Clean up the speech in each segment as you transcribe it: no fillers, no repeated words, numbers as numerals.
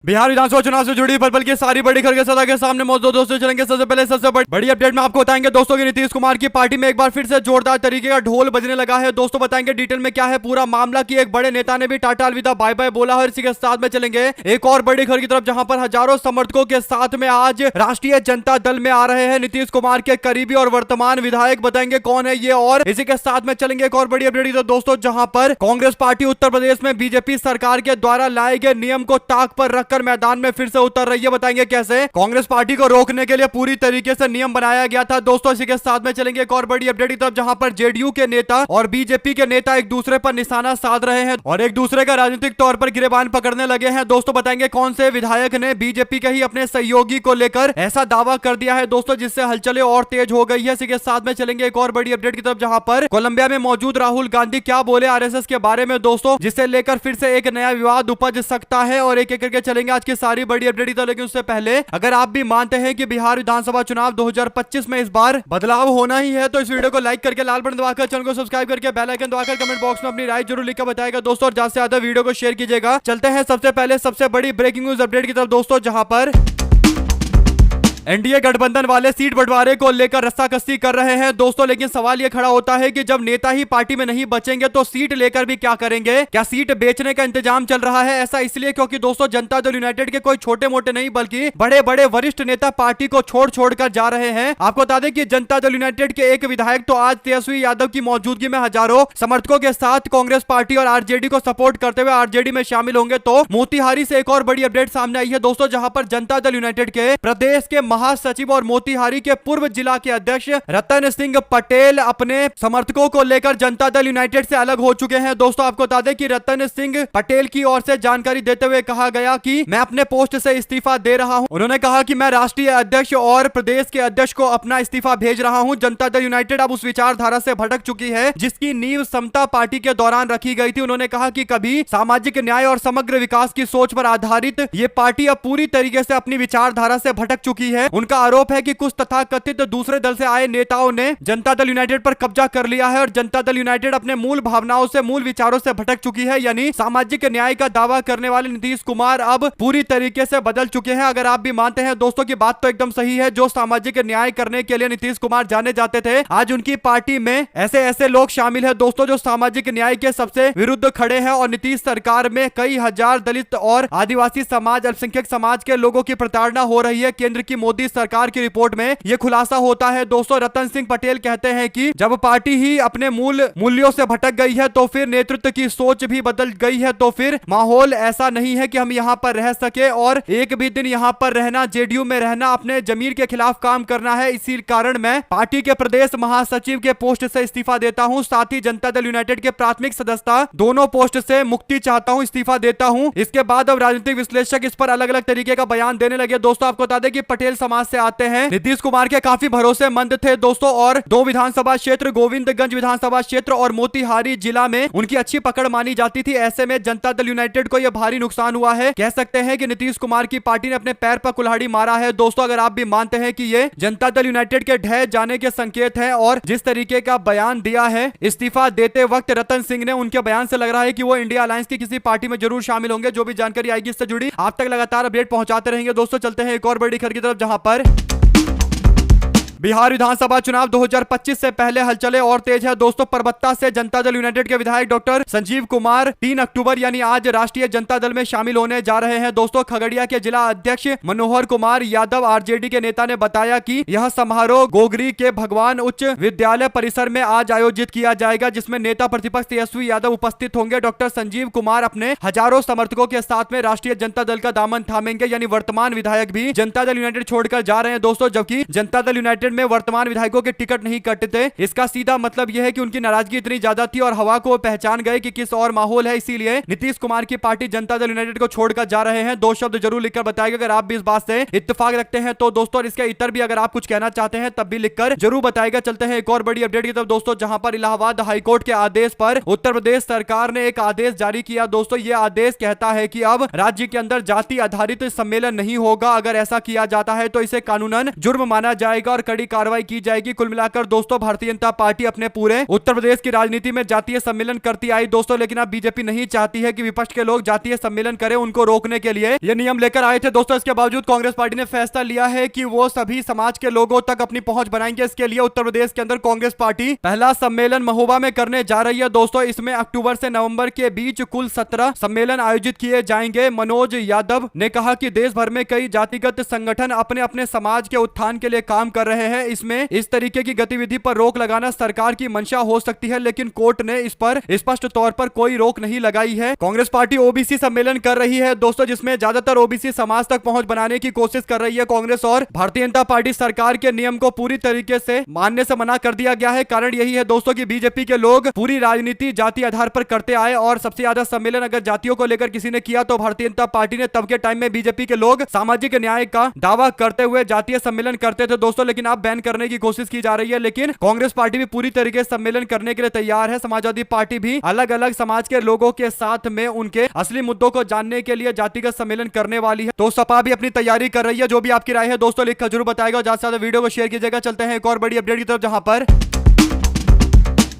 बिहार विधानसभा चुनाव से जुड़ी पल की सारी बड़ी खबरें सदा के सामने मौजूद दोस्तों चलेंगे। सबसे पहले सबसे बड़ी अपडेट में आपको बताएंगे दोस्तों कि नीतीश कुमार की पार्टी में एक बार फिर से जोरदार तरीके का ढोल बजने लगा है। दोस्तों बताएंगे डिटेल में क्या है पूरा मामला कि एक बड़े नेता ने भी टाटा अलविदा बाय बाय बोला है। इसी के साथ में चलेंगे एक और बड़ी खबर की तरफ, जहां पर हजारों समर्थकों के साथ में आज राष्ट्रीय जनता दल में आ रहे हैं नीतीश कुमार के करीबी और वर्तमान विधायक। बताएंगे कौन है ये, और इसी के साथ में चलेंगे एक और बड़ी अपडेट की तरफ दोस्तों, जहां पर कांग्रेस पार्टी उत्तर प्रदेश में बीजेपी सरकार के द्वारा लाए गए नियम को ताक पर रखकर मैदान में फिर से उतर रही है। बताएंगे कैसे कांग्रेस पार्टी को रोकने के लिए पूरी तरीके से नियम बनाया गया था। दोस्तों इसी के साथ में चलेंगे एक और बड़ी अपडेट की तरफ, जहां पर जेडीयू के नेता और बीजेपी के नेता एक दूसरे पर निशाना साध रहे हैं और एक दूसरे का राजनीतिक तौर पर गिरेबान पकड़ने लगे हैं। दोस्तों बताएंगे कौन से विधायक ने बीजेपी के ही अपने सहयोगी को लेकर ऐसा दावा कर दिया है दोस्तों, जिससे हलचलें और तेज हो गई है। इसी के साथ में चलेंगे एक और बड़ी अपडेट की तरफ, जहां पर कोलंबिया में मौजूद राहुल गांधी क्या बोले आरएसएस के बारे में दोस्तों, जिसे लेकर फिर से एक नया विवाद उपज सकता है। और एक एक करके चलेंगे आज की सारी बड़ी अपडेट। लेकिन उससे पहले अगर आप भी मानते हैं कि बिहार विधानसभा चुनाव 2025 में इस बार बदलाव होना ही है, तो इस वीडियो को लाइक करके लाल बटन दबाकर चैनल को सब्सक्राइब करके बेल आइकन दबाकर कमेंट बॉक्स में अपनी राय जरूर लिखकर बताएगा दोस्तों, और ज्यादा से ज्यादा वीडियो को शेयर कीजिएगा। चलते हैं सबसे पहले सबसे बड़ी ब्रेकिंग न्यूज अपडेट की तरफ दोस्तों, जहां पर एनडीए गठबंधन वाले सीट बंटवारे को लेकर रस्साकसी कर रहे हैं दोस्तों। लेकिन सवाल यह खड़ा होता है कि जब नेता ही पार्टी में नहीं बचेंगे तो सीट लेकर भी क्या करेंगे? क्या सीट बेचने का इंतजाम चल रहा है? ऐसा इसलिए क्योंकि दोस्तों जनता दल यूनाइटेड के कोई छोटे मोटे नहीं बल्कि बड़े बड़े वरिष्ठ नेता पार्टी को छोड़ कर जा रहे हैं। आपको बता दें कि जनता दल यूनाइटेड के एक विधायक तो आज तेजस्वी यादव की मौजूदगी में हजारों समर्थकों के साथ कांग्रेस पार्टी और आरजेडी को सपोर्ट करते हुए आरजेडी में शामिल होंगे। तो मोतिहारी से एक और बड़ी अपडेट सामने आई है दोस्तों, जहां पर जनता दल यूनाइटेड के प्रदेश के महासचिव और मोतिहारी के पूर्व जिला के अध्यक्ष रतन सिंह पटेल अपने समर्थकों को लेकर जनता दल यूनाइटेड से अलग हो चुके हैं। दोस्तों आपको बता दें कि रतन सिंह पटेल की ओर से जानकारी देते हुए कहा गया कि मैं अपने पोस्ट से इस्तीफा दे रहा हूं। उन्होंने कहा कि मैं राष्ट्रीय अध्यक्ष और प्रदेश के अध्यक्ष को अपना इस्तीफा भेज रहा हूं। जनता दल यूनाइटेड अब उस विचारधारा से भटक चुकी है जिसकी नींव समता पार्टी के दौरान रखी गई थी। उन्होंने कहा कि कभी सामाजिक न्याय और समग्र विकास की सोच पर आधारित ये पार्टी अब पूरी तरीके से अपनी विचारधारा से भटक चुकी है। उनका आरोप है कि कुछ तथाकथित दूसरे दल से आए नेताओं ने जनता दल यूनाइटेड पर कब्जा कर लिया है और जनता दल यूनाइटेड अपने मूल भावनाओं से मूल विचारों से भटक चुकी है। यानी सामाजिक न्याय का दावा करने वाले नीतीश कुमार अब पूरी तरीके से बदल चुके हैं। अगर आप भी मानते हैं दोस्तों की बात तो एकदम सही है। जो सामाजिक न्याय करने के लिए नीतीश कुमार जाने जाते थे, आज उनकी पार्टी में ऐसे ऐसे लोग शामिल है दोस्तों जो सामाजिक न्याय के सबसे विरुद्ध खड़े हैं। और नीतीश सरकार में कई हजार दलित और आदिवासी समाज, अल्पसंख्यक समाज के लोगों की प्रताड़ना हो रही है। केंद्र की मोदी सरकार की रिपोर्ट में यह खुलासा होता है दोस्तों। रतन सिंह पटेल कहते हैं कि जब पार्टी ही अपने मूल मूल्यों से भटक गई है तो फिर नेतृत्व की सोच भी बदल गई है, तो फिर माहौल ऐसा नहीं है कि हम यहां पर रह सके और एक भी दिन यहां पर रहना, जेडीयू में रहना, अपने जमीर के खिलाफ काम करना है। इसी कारण मैं पार्टी के प्रदेश महासचिव के पोस्ट से इस्तीफा देता हूं। साथ ही जनता दल यूनाइटेड के प्राथमिक सदस्यता दोनों पोस्ट से मुक्ति चाहता हूं, इस्तीफा देता हूं। इसके बाद अब राजनीतिक विश्लेषक इस पर अलग अलग तरीके का बयान देने लगे दोस्तों। आपको बता दें कि पटेल समाज से आते हैं, नीतीश कुमार के काफी भरोसेमंद थे दोस्तों, और दो विधानसभा क्षेत्र, गोविंदगंज विधानसभा क्षेत्र और मोतिहारी जिला में उनकी अच्छी पकड़ मानी जाती थी। ऐसे में जनता दल यूनाइटेड को यह भारी नुकसान हुआ है। कह सकते हैं कि नीतीश कुमार की पार्टी ने अपने पैर पर कुल्हाड़ी मारा है दोस्तों। अगर आप भी मानते हैं कि ये जनता दल यूनाइटेड के ढह जाने के संकेत है, और जिस तरीके का बयान दिया है इस्तीफा देते वक्त रतन सिंह ने, उनके बयान से लग रहा है कि वो इंडिया अलायंस की किसी पार्टी में जरूर शामिल होंगे। जो भी जानकारी आएगी इससे जुड़ी आप तक लगातार अपडेट पहुंचाते रहेंगे दोस्तों। चलते हैं एक और बड़ी खबर की तरफ, जहां पर बिहार विधानसभा चुनाव 2025 से पहले हलचलें और तेज है दोस्तों। परबत्ता से जनता दल यूनाइटेड के विधायक डॉक्टर संजीव कुमार 3 अक्टूबर यानी आज राष्ट्रीय जनता दल में शामिल होने जा रहे हैं दोस्तों। खगड़िया के जिला अध्यक्ष मनोहर कुमार यादव आरजेडी के नेता ने बताया कि यह समारोह गोगरी के भगवान उच्च विद्यालय परिसर में आज आयोजित किया जाएगा, जिसमें नेता प्रतिपक्ष तेजस्वी यादव उपस्थित होंगे। डॉक्टर संजीव कुमार अपने हजारों समर्थकों के साथ में राष्ट्रीय जनता दल का दामन थामेंगे। यानी वर्तमान विधायक भी जनता दल यूनाइटेड छोड़कर जा रहे हैं दोस्तों, जबकि जनता दल यूनाइटेड में वर्तमान विधायकों के टिकट नहीं कटते। इसका सीधा मतलब यह है कि उनकी नाराजगी इतनी ज्यादा थी और हवा को पहचान गए कि किस और माहौल है, इसीलिए नीतीश कुमार की पार्टी जनता दल यूनाइटेड को छोड़कर जा रहे हैं। 2 शब्द जरूर लिखकर बताएगा अगर आप भी इस बात से इत्तेफाक रखते हैं तो दोस्तों, और इसके इतर भी अगर आप कुछ कहना चाहते हैं तब भी लिखकर जरूर बताएगा। चलते हैं एक और बड़ी अपडेट की तरफ दोस्तों, जहां पर इलाहाबाद हाईकोर्ट के आदेश पर उत्तर प्रदेश सरकार ने एक आदेश जारी किया दोस्तों। यह आदेश कहता है कि अब राज्य के अंदर जाति आधारित सम्मेलन नहीं होगा। अगर ऐसा किया जाता है तो इसे कानूनन जुर्म माना जाएगा और कड़ी कड़ी कार्रवाई की जाएगी। कुल मिलाकर दोस्तों भारतीय जनता पार्टी अपने पूरे उत्तर प्रदेश की राजनीति में जातीय सम्मेलन करती आई दोस्तों, लेकिन अब बीजेपी नहीं चाहती है कि विपक्ष के लोग जातीय सम्मेलन करें। उनको रोकने के लिए ये नियम लेकर आए थे दोस्तों। इसके बावजूद कांग्रेस पार्टी ने फैसला लिया है कि वो सभी समाज के लोगों तक अपनी पहुंच बनाएंगे। इसके लिए उत्तर प्रदेश के अंदर कांग्रेस पार्टी पहला सम्मेलन महोबा में करने जा रही है दोस्तों। इसमें अक्टूबर से नवंबर के बीच कुल 17 सम्मेलन आयोजित किए जाएंगे। मनोज यादव ने कहा कि देश भर में कई जातिगत संगठन अपने अपने समाज के उत्थान के लिए काम कर रहे हैं। इसमें इस तरीके की गतिविधि पर रोक लगाना सरकार की मंशा हो सकती है, लेकिन कोर्ट ने इस पर स्पष्ट तौर पर कोई रोक नहीं लगाई है। कांग्रेस पार्टी ओबीसी सम्मेलन कर रही है दोस्तों, जिसमें ज्यादातर ओबीसी समाज तक पहुंच बनाने की कोशिश कर रही है कांग्रेस, और भारतीय जनता पार्टी सरकार के नियम को पूरी तरीके से मानने से मना कर दिया गया है। कारण यही है दोस्तों कि बीजेपी के लोग पूरी राजनीति जाति आधार पर करते आए, और सबसे ज्यादा सम्मेलन अगर जातियों को लेकर किसी ने किया तो भारतीय जनता पार्टी ने। तब के टाइम में बीजेपी के लोग सामाजिक न्याय का दावा करते हुए जातीय सम्मेलन करते थे दोस्तों, लेकिन अब बैन करने की कोशिश की जा रही है। लेकिन कांग्रेस पार्टी भी पूरी तरीके से सम्मेलन करने के लिए तैयार है। समाजवादी पार्टी भी अलग अलग समाज के लोगों के साथ में उनके असली मुद्दों को जानने के लिए जातिगत सम्मेलन करने वाली है। तो सपा भी अपनी तैयारी कर रही है। जो भी आपकी राय है दोस्तों लिखकर जरूर बताएगा। ज्यादा से ज्यादा वीडियो को शेयर कीजिएगा। चलते हैं एक और बड़ी अपडेट की तरफ, जहां पर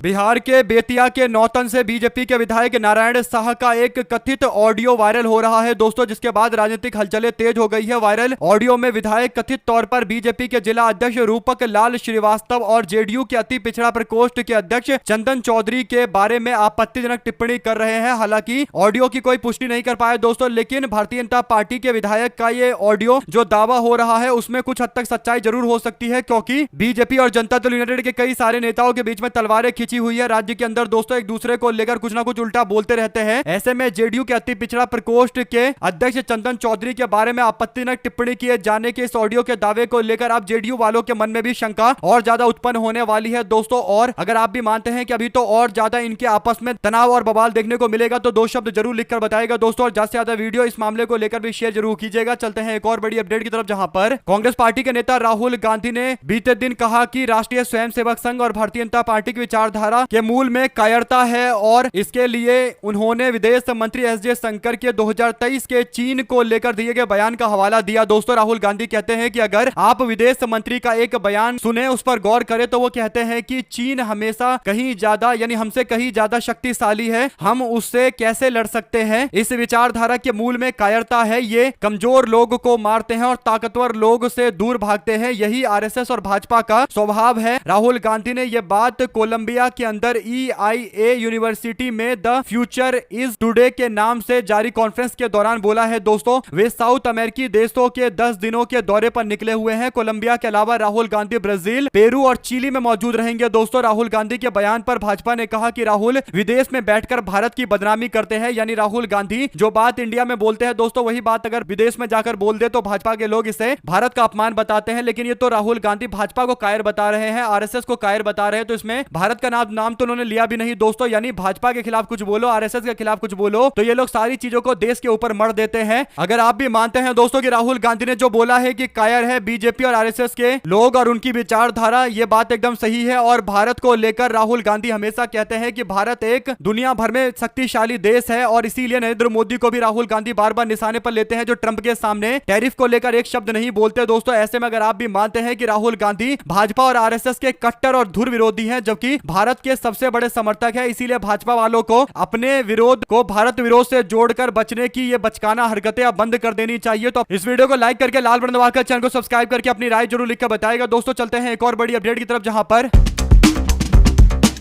बिहार के बेतिया के नौतन से बीजेपी के विधायक नारायण साह का एक कथित ऑडियो वायरल हो रहा है दोस्तों, जिसके बाद राजनीतिक हलचलें तेज हो गई है। वायरल ऑडियो में विधायक कथित तौर पर बीजेपी के जिला अध्यक्ष रूपक लाल श्रीवास्तव और जेडीयू के अति पिछड़ा प्रकोष्ठ के अध्यक्ष चंदन चौधरी के बारे में आपत्तिजनक टिप्पणी कर रहे हैं। हालांकि ऑडियो की कोई पुष्टि नहीं कर पाए दोस्तों, लेकिन भारतीय जनता पार्टी के विधायक का ये ऑडियो जो दावा हो रहा है उसमें कुछ हद तक सच्चाई जरूर हो सकती है, क्योंकि बीजेपी और जनता दल यूनाइटेड के कई सारे नेताओं के बीच में तलवारें खिंची हुई है राज्य के अंदर दोस्तों। एक दूसरे को लेकर कुछ ना कुछ उल्टा बोलते रहते हैं। ऐसे में जेडीयू के अति पिछड़ा प्रकोष्ठ के अध्यक्ष चंदन चौधरी के बारे में आपत्तिजनक टिप्पणी किए जाने के इस ऑडियो के दावे को लेकर अब जेडीयू वालों के मन में भी शंका और ज्यादा उत्पन्न होने वाली है दोस्तों। और अगर आप भी मानते हैं कि अभी तो और ज्यादा इनके आपस में तनाव और बवाल देखने को मिलेगा तो दो शब्द जरूर लिखकर बताएगा दोस्तों, और ज्यादा से ज्यादा वीडियो इस मामले को लेकर भी शेयर जरूर कीजिएगा। चलते हैं एक और बड़ी अपडेट की तरफ, जहां पर कांग्रेस पार्टी के नेता राहुल गांधी ने बीते दिन कहा कि राष्ट्रीय स्वयंसेवक संघ और भारतीय जनता पार्टी की विचारधारा के मूल में कायरता है, और इसके लिए उन्होंने विदेश मंत्री एस जयशंकर के 2023 के चीन को लेकर दिए गए बयान का हवाला दिया दोस्तों। राहुल गांधी कहते हैं कि अगर आप विदेश मंत्री का एक बयान सुने, उस पर गौर करें, तो वो कहते हैं कि चीन हमेशा कहीं ज्यादा यानी हमसे कहीं ज्यादा शक्तिशाली है, हम उससे कैसे लड़ सकते हैं। इस विचारधारा के मूल में कायरता है, ये कमजोर लोग को मारते हैं और ताकतवर लोग से दूर भागते हैं, यही आरएसएस और भाजपा का स्वभाव है। राहुल गांधी ने यह बात कोलंबिया के अंदर EIA यूनिवर्सिटी में द फ्यूचर इज टुडे के नाम से जारी कॉन्फ्रेंस के दौरान बोला है दोस्तों। वे साउथ अमेरिकी देशों के 10 दिनों के दौरे पर निकले हुए हैं। कोलंबिया के अलावा राहुल गांधी ब्राजील, पेरू और चिली में मौजूद रहेंगे दोस्तों। राहुल गांधी के बयान पर भाजपा ने कहा कि राहुल विदेश में बैठकर भारत की बदनामी करते हैं, यानी राहुल गांधी जो बात इंडिया में बोलते हैं दोस्तों वही बात अगर विदेश में जाकर बोल दे तो भाजपा के लोग इसे भारत का अपमान बताते हैं। लेकिन ये तो राहुल गांधी भाजपा को कायर बता रहे हैं, आरएसएस को कायर बता रहे हैं, तो इसमें भारत का नाम तो उन्होंने लिया भी नहीं दोस्तों। यानी भाजपा के खिलाफ कुछ बोलो, आरएसएस के खिलाफ कुछ बोलो, तो ये लोग सारी चीजों को देश के ऊपर मर देते हैं। अगर आप भी मानते हैं दोस्तों कि राहुल गांधी ने जो बोला है कि कायर है बीजेपी और आरएसएस के लोग और उनकी विचारधारा, ये बात एकदम सही है। और भारत को लेकर राहुल गांधी हमेशा कहते हैं कि भारत एक दुनिया भर में शक्तिशाली देश है, और इसीलिए नरेंद्र मोदी को भी राहुल गांधी बार बार निशाने पर लेते हैं, जो ट्रंप के सामने टैरिफ को लेकर एक शब्द नहीं बोलते दोस्तों। ऐसे में अगर आप भी मानते हैं कि राहुल गांधी भाजपा और आरएसएस के कट्टर और धुर विरोधी हैं, जबकि भारत के सबसे बड़े समर्थक है, इसीलिए भाजपा वालों को अपने विरोध को भारत विरोध से जोड़कर बचने की ये बचकाना हरकतें अब बंद कर देनी चाहिए। तो इस वीडियो को लाइक करके लाल बटन दबाकर चैनल को सब्सक्राइब करके अपनी राय जरूर लिखकर बताएगा दोस्तों। चलते हैं एक और बड़ी अपडेट की तरफ, जहां पर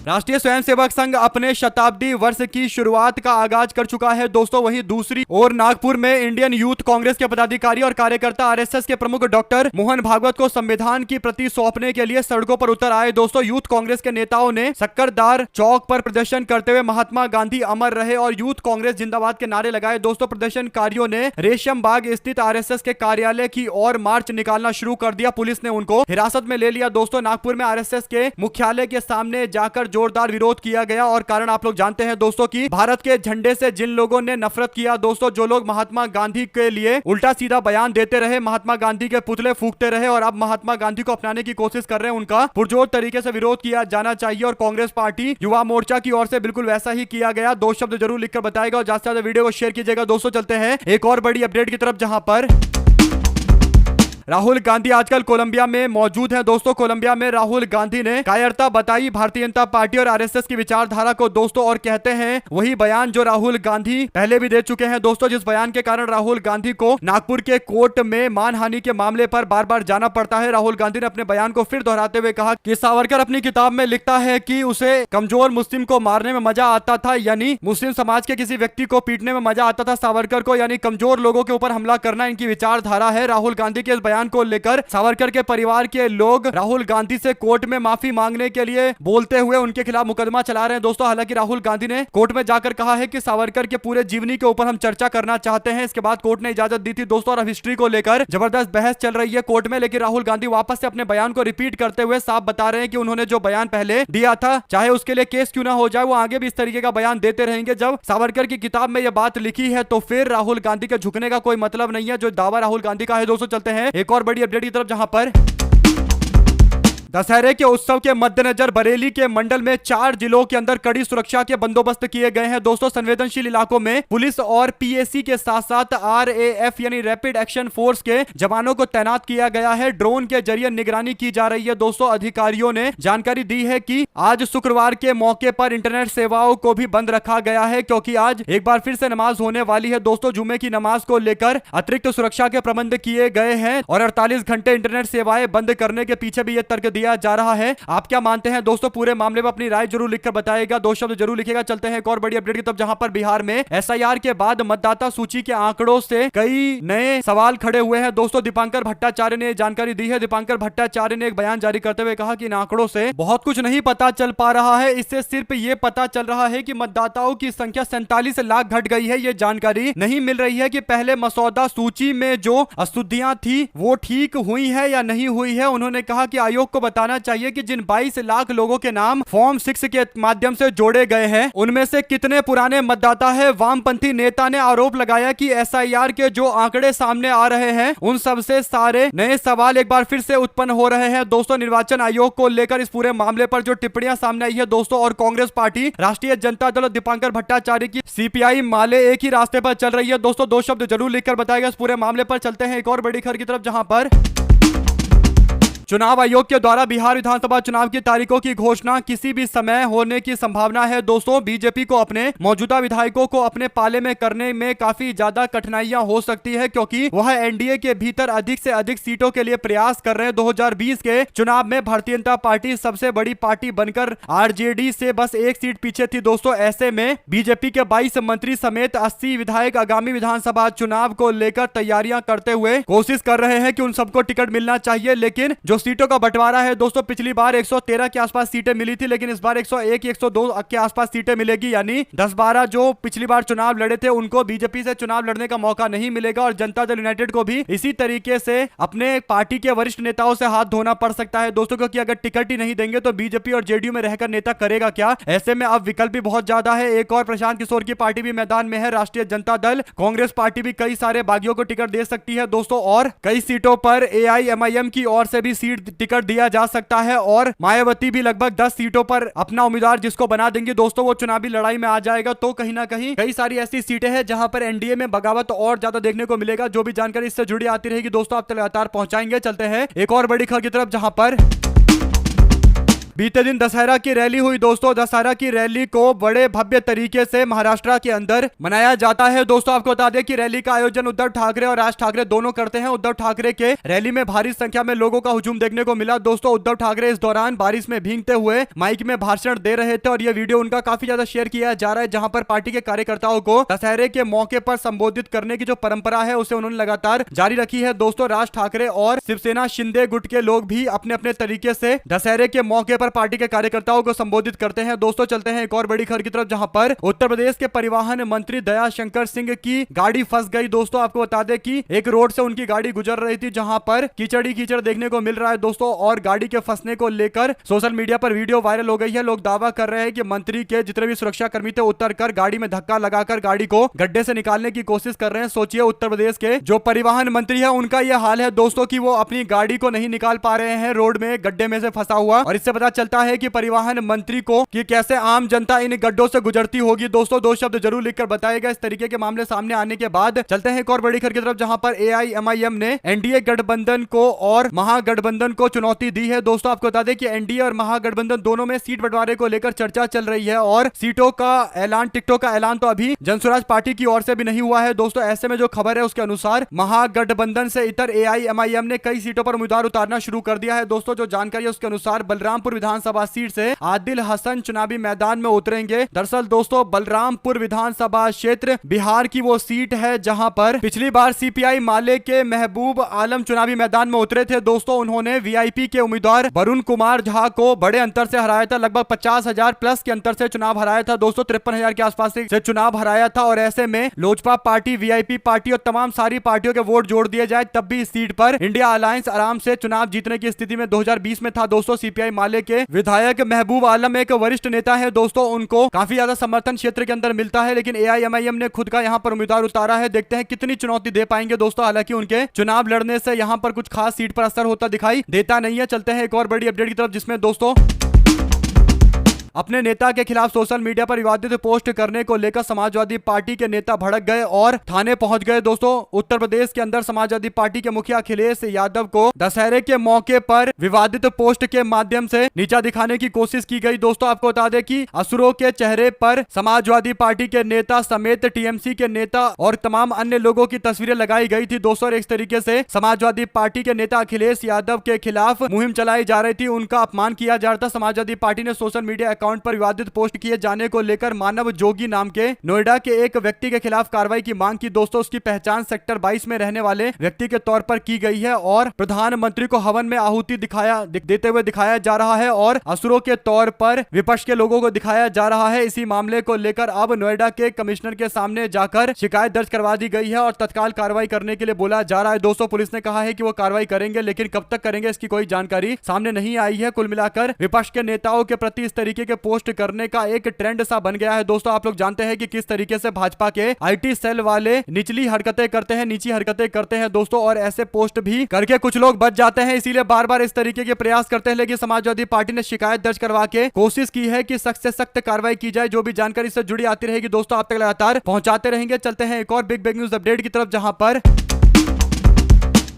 राष्ट्रीय स्वयंसेवक संघ अपने शताब्दी वर्ष की शुरुआत का आगाज कर चुका है दोस्तों। वहीं दूसरी ओर नागपुर में इंडियन यूथ कांग्रेस के पदाधिकारी और कार्यकर्ता आरएसएस के प्रमुख डॉक्टर मोहन भागवत को संविधान की प्रति सौंपने के लिए सड़कों पर उतर आए दोस्तों। यूथ कांग्रेस के नेताओं ने सक्करदार चौक पर प्रदर्शन करते हुए महात्मा गांधी अमर रहे और यूथ कांग्रेस जिंदाबाद के नारे लगाए दोस्तों। प्रदर्शनकारियों ने रेशम बाग स्थित आरएसएस के कार्यालय की ओर मार्च निकालना शुरू कर दिया। पुलिस ने उनको हिरासत में ले लिया दोस्तों। नागपुर में आरएसएस के मुख्यालय के सामने जाकर जोरदार विरोध किया गया, और कारण आप लोग जानते हैं दोस्तों कि भारत के झंडे से जिन लोगों ने नफरत किया दोस्तों, जो लोग महात्मा गांधी के लिए उल्टा सीधा बयान देते रहे, महात्मा गांधी के पुतले फूंकते रहे और अब महात्मा गांधी को अपनाने की कोशिश कर रहे हैं, उनका पुरजोर तरीके से विरोध किया जाना चाहिए। और कांग्रेस पार्टी युवा मोर्चा की ओर से बिल्कुल वैसा ही किया गया। दो शब्द जरूर लिखकर बताएगा और ज्यादा से ज्यादा वीडियो को शेयर कीजिएगा दोस्तों। चलते हैं एक और बड़ी अपडेट की तरफ, जहां पर राहुल गांधी आजकल कोलंबिया में मौजूद हैं दोस्तों। कोलंबिया में राहुल गांधी ने कायरता बताई भारतीय जनता पार्टी और आरएसएस की विचारधारा को दोस्तों, और कहते हैं वही बयान जो राहुल गांधी पहले भी दे चुके हैं दोस्तों, जिस बयान के कारण राहुल गांधी को नागपुर के कोर्ट में मानहानि के मामले पर बार बार जाना पड़ता है। राहुल गांधी ने अपने बयान को फिर दोहराते हुए कहा कि सावरकर अपनी किताब में लिखता है कि उसे कमजोर मुस्लिम को मारने में मजा आता था, यानी मुस्लिम समाज के किसी व्यक्ति को पीटने में मजा आता था। सावरकर को यानी कमजोर लोगों के ऊपर हमला करना इनकी विचारधारा है। राहुल गांधी के इस बयान को लेकर सावरकर के परिवार के लोग राहुल गांधी से कोर्ट में माफी मांगने के लिए बोलते हुए उनके खिलाफ मुकदमा चला रहे हैं दोस्तों। हालांकि राहुल गांधी ने कोर्ट में जाकर कहा है कि सावरकर के पूरे जीवनी के ऊपर हम चर्चा करना चाहते हैं। इसके बाद कोर्ट ने इजाजत दी थी दोस्तों, और अब हिस्ट्री को लेकर जबरदस्त बहस चल रही है कोर्ट में। लेकिन राहुल गांधी वापस से अपने बयान को रिपीट करते हुए साफ बता रहे हैं कि उन्होंने जो बयान पहले दिया था, चाहे उसके लिए केस क्यों ना हो जाए, वो आगे भी इस तरीके का बयान देते रहेंगे। जब सावरकर की किताब में यह बात लिखी है तो फिर राहुल गांधी के झुकने का कोई मतलब नहीं है, जो दावा राहुल गांधी का है दोस्तों। चलते हैं एक और बड़ी अपडेट की तरफ, जहां पर दशहरे के उत्सव के मद्देनजर बरेली के मंडल में 4 जिलों के अंदर कड़ी सुरक्षा के बंदोबस्त किए गए हैं दोस्तों। संवेदनशील इलाकों में पुलिस और पीएसी के साथ साथ आरएएफ यानी रैपिड एक्शन फोर्स के जवानों को तैनात किया गया है। ड्रोन के जरिए निगरानी की जा रही है दोस्तों। अधिकारियों ने जानकारी दी है कि आज शुक्रवार के मौके पर इंटरनेट सेवाओं को भी बंद रखा गया है, क्योंकि आज एक बार फिर से नमाज होने वाली है दोस्तों। जुमे की नमाज को लेकर अतिरिक्त सुरक्षा के प्रबंध किए गए हैं और 48 घंटे इंटरनेट सेवाएं बंद करने के पीछे भी यह तर्क दिया जा रहा है। आप क्या मानते हैं दोस्तों? पूरे मामले में अपनी राय जरूर लिखकर बताइएगा, 2 शब्द जरूर लिखिएगा। चलते हैं एक और बड़ी अपडेट की तरफ, जहां पर बिहार में एसआईआर के बाद मतदाता सूची के आंकड़ों से कई नए सवाल खड़े हुए हैं दोस्तों। दीपांकर भट्टाचार्य ने जानकारी दी है। दीपांकर भट्टाचार्य ने एक बयान जारी करते हुए कहा कि इन आंकड़ों से बहुत कुछ नहीं पता चल पा रहा है। इससे सिर्फ ये पता चल रहा है कि मतदाताओं की संख्या 47 लाख घट गई है। ये जानकारी नहीं मिल रही है कि पहले मसौदा सूची में जो अशुद्धियां थी वो ठीक हुई है या नहीं हुई है। उन्होंने कहा कि आयोग को बताना चाहिए कि जिन 22 लाख लोगों के नाम फॉर्म 6 के माध्यम से जोड़े गए हैं, उनमें से कितने पुराने मतदाता है। वामपंथी नेता ने आरोप लगाया कि एसआईआर के जो आंकड़े सामने आ रहे हैं उन सबसे सारे नए सवाल एक बार फिर से उत्पन्न हो रहे हैं दोस्तों। निर्वाचन आयोग को लेकर इस पूरे मामले पर जो टिप्पणियां सामने आई है दोस्तों, और कांग्रेस पार्टी, राष्ट्रीय जनता दल और दीपांकर भट्टाचार्य की सीपीआई माले एक ही रास्ते पर चल रही है दोस्तों। 2 शब्द जरूर लिखकर बताएगा इस पूरे मामले पर। चलते हैं एक और बड़ी खबर की तरफ, जहां पर चुनाव आयोग के द्वारा बिहार विधानसभा चुनाव की तारीखों की घोषणा किसी भी समय होने की संभावना है दोस्तों। बीजेपी को अपने मौजूदा विधायकों को अपने पाले में करने में काफी ज्यादा कठिनाइयां हो सकती है, क्योंकि वह एनडीए के भीतर अधिक से अधिक सीटों के लिए प्रयास कर रहे हैं। 2020 के चुनाव में भारतीय जनता पार्टी सबसे बड़ी पार्टी बनकर आरजेडी से बस 1 सीट पीछे थी दोस्तों। ऐसे में बीजेपी के 22 मंत्री समेत 80 विधायक आगामी विधानसभा चुनाव को लेकर तैयारियां करते हुए कोशिश कर रहे हैं कि उन सबको टिकट मिलना चाहिए। लेकिन जो सीटों का बंटवारा है दोस्तों, पिछली बार 113 के आसपास सीटें मिली थी, लेकिन इस बार 101 102 के आसपास सीटें मिलेगी। यानी 10-12 जो पिछली बार चुनाव लड़े थे उनको बीजेपी से चुनाव लड़ने का मौका नहीं मिलेगा, और जनता दल यूनाइटेड को भी इसी तरीके से अपने पार्टी के वरिष्ठ नेताओं से हाथ धोना पड़ सकता है दोस्तों, क्योंकि अगर टिकट ही नहीं देंगे तो बीजेपी और जेडीयू में रहकर नेता करेगा क्या। ऐसे में अब विकल्प भी बहुत ज्यादा है। एक और प्रशांत किशोर की पार्टी भी मैदान में है, राष्ट्रीय जनता दल। कांग्रेस पार्टी भी कई सारे बागियों को टिकट दे सकती है दोस्तों, और कई सीटों पर एआईएमआईएम की ओर से भी टिकट दिया जा सकता है, और मायावती भी लगभग 10 सीटों पर अपना उम्मीदवार जिसको बना देंगे दोस्तों, वो चुनावी लड़ाई में आ जाएगा। तो कहीं ना कहीं कई सारी ऐसी सीटें हैं जहां पर एनडीए में बगावत और ज्यादा देखने को मिलेगा। जो भी जानकारी इससे जुड़ी आती रहेगी दोस्तों, आप लगातार पहुंचाएंगे। चलते हैं एक और बड़ी खबर की तरफ, जहां पर बीते दिन दशहरा की रैली हुई दोस्तों। दशहरा की रैली को बड़े भव्य तरीके से महाराष्ट्र के अंदर मनाया जाता है दोस्तों। आपको बता दें कि रैली का आयोजन उद्धव ठाकरे और राज ठाकरे दोनों करते हैं। उद्धव ठाकरे के रैली में भारी संख्या में लोगों का हुजूम देखने को मिला दोस्तों। उद्धव ठाकरे इस दौरान बारिश में भीगते हुए माइक में भाषण दे रहे थे, और यह वीडियो उनका काफी ज्यादा शेयर किया जा रहा है, जहां पर पार्टी के कार्यकर्ताओं को दशहरे के मौके पर संबोधित करने की जो परंपरा है उसे उन्होंने लगातार जारी रखी है दोस्तों। राज ठाकरे और शिवसेना शिंदे गुट के लोग भी अपने अपने तरीके से दशहरे के मौके पर पार्टी के कार्यकर्ताओं को संबोधित करते हैं दोस्तों। चलते हैं एक और बड़ी खबर की तरफ, जहां पर उत्तर प्रदेश के परिवहन मंत्री दयाशंकर सिंह की गाड़ी फंस गई दोस्तों। आपको बता दें कि एक रोड से उनकी गाड़ी गुजर रही थी, जहां पर कीचड़ ही कीचड़ देखने को मिल रहा है दोस्तों, और गाड़ी के फंसने को लेकर सोशल मीडिया पर वीडियो वायरल हो गई है। लोग दावा कर रहे हैं कि मंत्री के जितने भी सुरक्षा कर्मी थे उतर कर गाड़ी में धक्का लगाकर गाड़ी को गड्ढे से निकालने की कोशिश कर रहे हैं। सोचिए, उत्तर प्रदेश के जो परिवहन मंत्री है उनका यह हाल है दोस्तों कि वो अपनी गाड़ी को नहीं निकाल पा रहे हैं रोड में गड्ढे में से फंसा हुआ। और इससे पता चलता है कि परिवहन मंत्री को कि कैसे आम जनता इन गड्ढों से गुजरती होगी। दोस्तों दो शब्द जरूर लिखकर बताएगा। इस तरीके के मामले सामने आने के बाद चलते हैं एक और बड़ी खबर की तरफ, जहां पर AIMIM ने एनडीए गठबंधन को और महागठबंधन को चुनौती दी है। दोस्तों आपको बता दें कि एनडीए और महागठबंधन दोनों में सीट बंटवारे को लेकर चर्चा चल रही है और सीटों का ऐलान, टिकटों का ऐलान तो अभी जनसुराज पार्टी की ओर से भी नहीं हुआ है। दोस्तों ऐसे में जो खबर है उसके अनुसार महागठबंधन से इतर AIMIM ने कई सीटों पर उम्मीदवार उतारना शुरू कर दिया है। दोस्तों जो जानकारी है उसके अनुसार बलरामपुर विधानसभा सीट से आदिल हसन चुनावी मैदान में उतरेंगे। दरअसल दोस्तों बलरामपुर विधानसभा क्षेत्र बिहार की वो सीट है जहां पर पिछली बार CPI माले के महबूब आलम चुनावी मैदान में उतरे थे। दोस्तों उन्होंने VIP के उम्मीदवार वरुण कुमार झा को बड़े अंतर से हराया था, लगभग 50,000 प्लस के अंतर से चुनाव हराया था। दोस्तों 53,000 के आसपास से चुनाव हराया था और ऐसे में लोजपा पार्टी, VIP पार्टी और तमाम सारी पार्टियों के वोट जोड़ दिए जाए तब भी इस सीट पर इंडिया अलायंस आराम से चुनाव जीतने की स्थिति में 2020 में था। दोस्तों CPI माले के विधायक महबूब आलम एक वरिष्ठ नेता है। दोस्तों उनको काफी ज्यादा समर्थन क्षेत्र के अंदर मिलता है, लेकिन AIMIM ने खुद का यहां पर उम्मीदवार उतारा है। देखते हैं कितनी चुनौती दे पाएंगे दोस्तों। हालांकि उनके चुनाव लड़ने से यहां पर कुछ खास सीट पर असर होता दिखाई देता नहीं है। चलते हैं एक और बड़ी अपडेट की तरफ, जिसमें दोस्तों अपने नेता के खिलाफ सोशल मीडिया पर विवादित पोस्ट करने को लेकर समाजवादी पार्टी के नेता भड़क गए और थाने पहुंच गए। दोस्तों उत्तर प्रदेश के अंदर समाजवादी पार्टी के मुखिया अखिलेश यादव को दशहरे के मौके पर विवादित पोस्ट के माध्यम से नीचा दिखाने की कोशिश की गई। दोस्तों आपको बता दें कि असुरों के चेहरे पर समाजवादी पार्टी के नेता समेत TMC के नेता और तमाम अन्य लोगों की तस्वीरें लगाई गई थी। दोस्तों इस तरीके से समाजवादी पार्टी के नेता अखिलेश यादव के खिलाफ मुहिम चलाई जा रही थी, उनका अपमान किया जा रहा था। समाजवादी पार्टी ने सोशल मीडिया अकाउंट पर विवादित पोस्ट किए जाने को लेकर मानव जोगी नाम के नोएडा के एक व्यक्ति के खिलाफ कार्रवाई की मांग की। दोस्तों उसकी पहचान सेक्टर 22 में रहने वाले व्यक्ति के तौर पर की गई है और प्रधानमंत्री को हवन में आहुति देते हुए दिखाया जा रहा है और असुरों के तौर पर विपक्ष के लोगों को दिखाया जा रहा है। इसी मामले को लेकर अब नोएडा के कमिश्नर के सामने जाकर शिकायत दर्ज करवा दी गई है और तत्काल कार्रवाई करने के लिए बोला जा रहा है। दोस्तों पुलिस ने कहा है कि वो कार्रवाई करेंगे, लेकिन कब तक करेंगे इसकी कोई जानकारी सामने नहीं आई है। कुल मिलाकर विपक्ष के नेताओं के प्रति इस तरीके के पोस्ट करने का एक ट्रेंड सा बन गया है। दोस्तों आप लोग जानते हैं कि किस तरीके से भाजपा के IT सेल वाले निचली हरकतें करते हैं, नीची हरकतें करते हैं दोस्तों, और ऐसे पोस्ट भी करके कुछ लोग बच जाते हैं। इसीलिए बार बार इस तरीके के प्रयास करते हैं, लेकिन समाजवादी पार्टी ने शिकायत दर्ज करवा के कोशिश की है कि सख्त से सख्त कार्रवाई की जाए। जो भी जानकारी से जुड़ी आती रहेगी दोस्तों आप तक लगातार पहुंचाते रहेंगे। चलते हैं एक और बिग न्यूज अपडेट की तरफ, जहां पर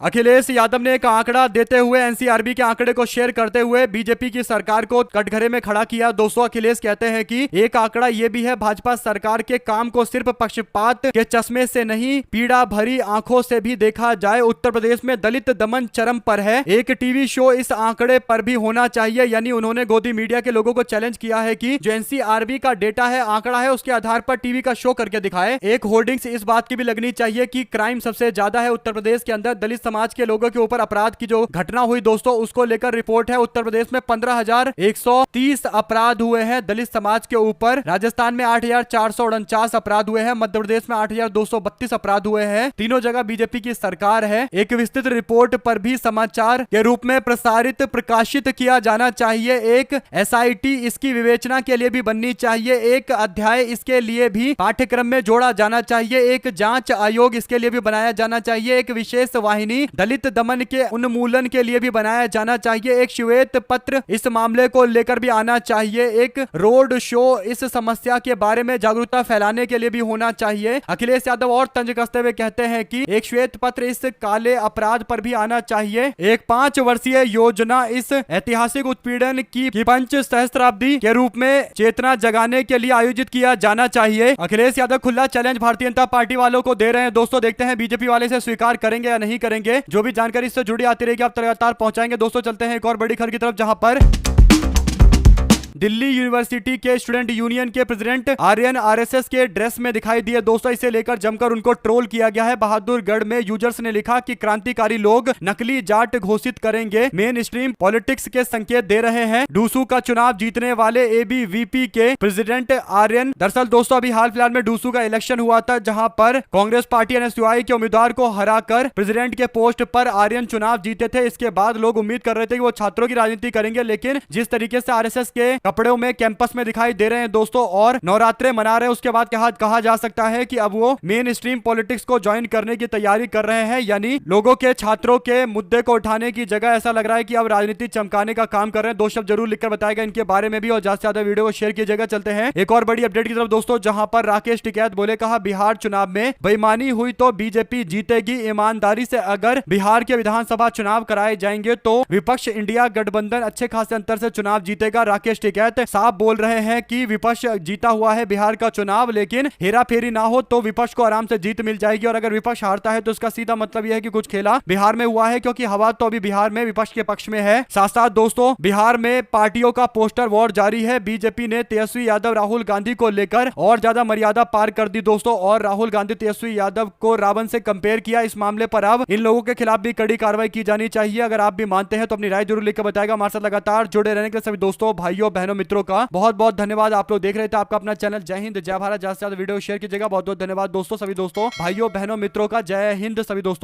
अखिलेश यादव ने एक आंकड़ा देते हुए NCRB के आंकड़े को शेयर करते हुए बीजेपी की सरकार को कटघरे में खड़ा किया। दोस्तों अखिलेश कहते हैं कि एक आंकड़ा यह भी है, भाजपा सरकार के काम को सिर्फ पक्षपात के चश्मे से नहीं पीड़ा भरी आंखों से भी देखा जाए। उत्तर प्रदेश में दलित दमन चरम पर है, एक टीवी शो इस आंकड़े पर भी होना चाहिए। यानी उन्होंने गोदी मीडिया के लोगों को चैलेंज किया है कि जो NCRB का डेटा है, आंकड़ा है, उसके आधार पर टीवी का शो करके दिखाए। एक होर्डिंग्स इस बात की भी लगनी चाहिए कि क्राइम सबसे ज्यादा है उत्तर प्रदेश के अंदर, दलित समाज के लोगों के ऊपर अपराध की जो घटना हुई दोस्तों उसको लेकर रिपोर्ट है। उत्तर प्रदेश में 15,130 अपराध हुए हैं दलित समाज के ऊपर, राजस्थान में 8,449 अपराध हुए हैं, मध्य प्रदेश में 8,232 अपराध हुए हैं। तीनों जगह बीजेपी की सरकार है। एक विस्तृत रिपोर्ट पर भी समाचार के रूप में प्रकाशित किया जाना चाहिए। एक SIT इसकी विवेचना के लिए भी बननी चाहिए, एक अध्याय इसके लिए भी पाठ्यक्रम में जोड़ा जाना चाहिए, एक जांच आयोग इसके लिए भी बनाया जाना चाहिए, एक विशेष वाहिनी दलित दमन के उन्मूलन के लिए भी बनाया जाना चाहिए, एक श्वेत पत्र इस मामले को लेकर भी आना चाहिए, एक रोड शो इस समस्या के बारे में जागरूकता फैलाने के लिए भी होना चाहिए। अखिलेश यादव और तंज कसते हुए कहते हैं कि एक श्वेत पत्र इस काले अपराध पर भी आना चाहिए, एक 5 वर्षीय योजना इस ऐतिहासिक उत्पीड़न की पंच सहस्त्राब्दी के रूप में चेतना जगाने के लिए आयोजित किया जाना चाहिए। अखिलेश यादव खुला चैलेंज भारतीय जनता पार्टी वालों को दे रहे हैं। दोस्तों देखते हैं बीजेपी वाले इसे स्वीकार करेंगे या नहीं करेंगे। जो भी जानकारी इससे जुड़ी आती रहेगी आप लगातार पहुंचाएंगे। दोस्तों चलते हैं एक और बड़ी खबर की तरफ, जहां पर दिल्ली यूनिवर्सिटी के स्टूडेंट यूनियन के प्रेसिडेंट आर्यन RSS के ड्रेस में दिखाई दिए। दोस्तों इसे लेकर जमकर उनको ट्रोल किया गया है। बहादुरगढ़ में यूजर्स ने लिखा कि क्रांतिकारी लोग नकली जाट घोषित करेंगे, मेन स्ट्रीम पॉलिटिक्स के संकेत दे रहे हैं। डूसू का चुनाव जीतने वाले ABVP के प्रेसिडेंट आर्यन, दरअसल दोस्तों अभी हाल फिलहाल में डूसू का इलेक्शन हुआ था, जहां पर कांग्रेस पार्टी NSUI के उम्मीदवार को हराकर प्रेसिडेंट के पोस्ट पर आर्यन चुनाव जीते थे। इसके बाद लोग उम्मीद कर रहे थे कि वो छात्रों की राजनीति करेंगे, लेकिन जिस तरीके से RSS के कपड़ों में कैंपस में दिखाई दे रहे हैं दोस्तों और नवरात्रे मना रहे हैं। उसके बाद कहा जा सकता है कि अब वो मेन स्ट्रीम पॉलिटिक्स को ज्वाइन करने की तैयारी कर रहे हैं, यानी लोगों के छात्रों के मुद्दे को उठाने की जगह ऐसा लग रहा है कि अब राजनीति चमकाने का काम कर रहे हैं। दो शब्द जरूर लिखकर बताएगा इनके बारे में भी और ज्यादा से ज्यादा वीडियो को शेयर कीजिएगा। चलते हैं एक और बड़ी अपडेट की तरफ दोस्तों, जहां पर राकेश टिकैत बोले, कहा बिहार चुनाव में बेईमानी हुई तो बीजेपी जीतेगी, ईमानदारी से अगर बिहार के विधानसभा चुनाव कराए जाएंगे तो विपक्ष इंडिया गठबंधन अच्छे खासे अंतर से चुनाव जीतेगा। राकेश टिकैत साफ बोल रहे हैं कि विपक्ष जीता हुआ है बिहार का चुनाव, लेकिन हेरा फेरी ना हो तो विपक्ष को आराम से जीत मिल जाएगी और अगर विपक्ष हारता है तो इसका सीधा मतलब यह है कि कुछ खेला बिहार में हुआ है, क्योंकि हवा तो अभी बिहार में विपक्ष के पक्ष में है। साथ साथ दोस्तों बिहार में पार्टियों का पोस्टर वॉर जारी है। बीजेपी ने तेजस्वी यादव राहुल गांधी को लेकर और ज्यादा मर्यादा पार कर दी दोस्तों और राहुल गांधी तेजस्वी यादव को रावण से कंपेयर किया। इस मामले पर अब इन लोगों के खिलाफ भी कड़ी कार्रवाई की जानी चाहिए। अगर आप भी मानते हैं तो अपनी राय जरूर लिखकर बताएगा। हमारे साथ लगातार जुड़े रहने के लिए सभी दोस्तों, भाइयों, बहनों, मित्रों का बहुत बहुत धन्यवाद। आप लोग देख रहे थे आपका अपना चैनल जय हिंद जय भारत। ज्यादा से ज्यादा वीडियो शेयर कीजिएगा। बहुत बहुत धन्यवाद दोस्तों, सभी दोस्तों, भाइयों, बहनों, मित्रों का जय हिंद सभी दोस्तों।